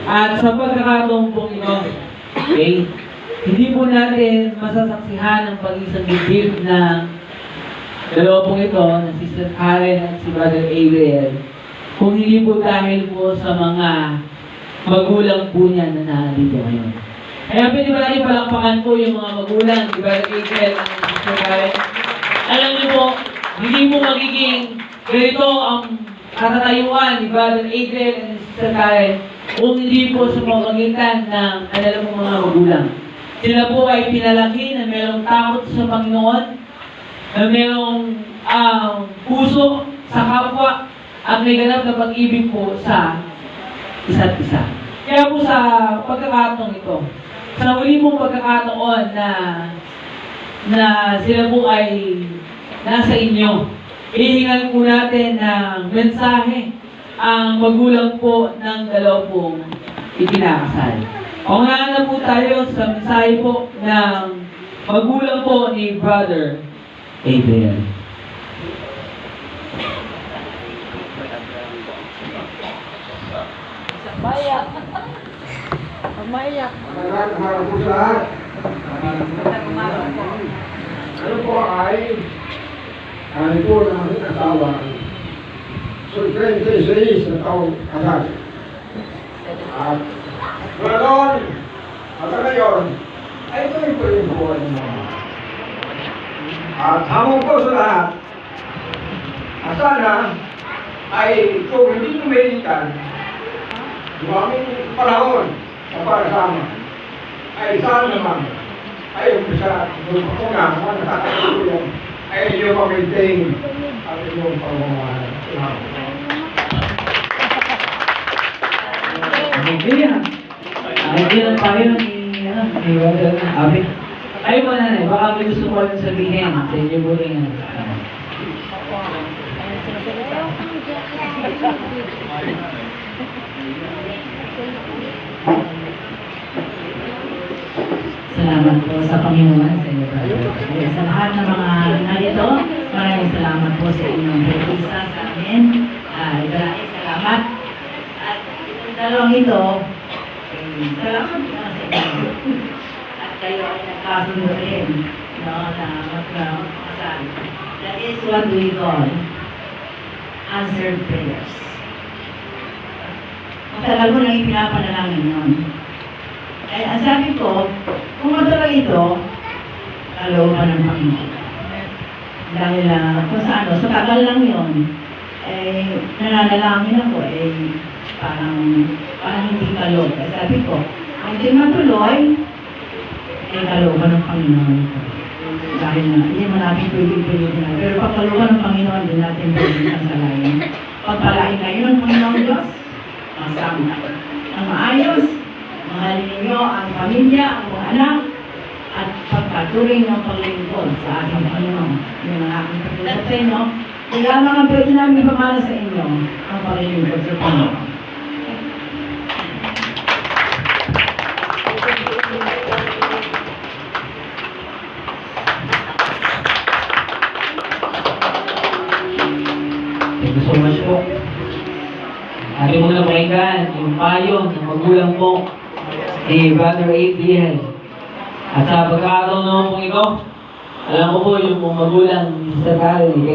At sa pagkakataon po ito, okay, hindi po natin masasaksihan ang pag-isang dibdib ng dalawa pong ito, na si Sister Karen at si Brother Adriel, kung hindi po dahil po sa mga magulang po niya na nandito ngayon. Kaya pwede ba natin palakpakan po yung mga magulang, si Brother Adriel at si Sister Karen? Alam niyo po, hindi mo magiging ganito ang katatayuan ni Brother Adriel at si Sister Karen kung hindi po sa pamamagitan ng kanilang mga magulang. Sila po ay pinalaki na mayroong takot sa Panginoon, na mayroong puso sa kapwa, at may ganap na pag-ibig po sa isa't isa. Kaya po sa pagkakataon ito, sa huli mong pagkakataon na sila po ay nasa inyo, ihingan po natin ng mensahe ang magulang po ng dalawa pong ipinakasal. Unahan na po tayo sa mensahe po ng magulang po ni Brother Adriel. Umayak. Umayak. Magandang araw po sa lahat. Ano po ay po ng aking asawa. So, 26 na taong kasal. At mula noon, hanggang ngayon, ay tuloy po yung buhay mo. At hamon po sa lahat, sana ay kung hindi tumilitan, yung aming panahon na pagsama, ay sana naman, ay umpisa, yung una, mga nakakatulong, ay yung ma-maintain ang inyong pamamahay. Hindi yan. Hindi lang tayo ni Brother Abi. Tayo mo nanay, baka may gusto ko lang sabihin sa inyo po rin. Salamat po sa Panginoon sa inyo, brother. Sa lahat ng mga narito, maraming salamat po sa inyong pag-isa sa amin. Maraming salamat. At itong dalawang ito, salamat po sa inyo. At kayo ay nagkasundo rin, no, na magkakasal. That is what we call answered prayers. Matagal ko nang ipinapanalangin yun. Kaya ang sabi ko, kung matuloy ito, kalooban ng Panginoon. Dahil kung sa ano, sa tagal lang yun, eh, nananalangin ako, parang hindi kaloob. Kaya sabi ko, kung hindi matuloy, kalooban ng Panginoon. Dahil hindi mo natin pwede na. Pero pag kalooban ng Panginoon, hindi natin pwede kasalain. Pagpalain kayo ng Panginoon Diyos, masama. Ang maayos, mahalin ninyo ang pamilya, ang mga anak, at pagpatuloy ng paglingkod sa ating Panginoon. Yung mga aking pagkulap sa inyo, kaya mga pwede namin ipamana sa inyo ang paglingkod sa Panginoon. Thank you so much po. Ating muna pakinggan yung payo ng magulang po ni Brother Adriel. At sa pagkakataon naman po ito, alam ko po yung magulang ni Sister Karen.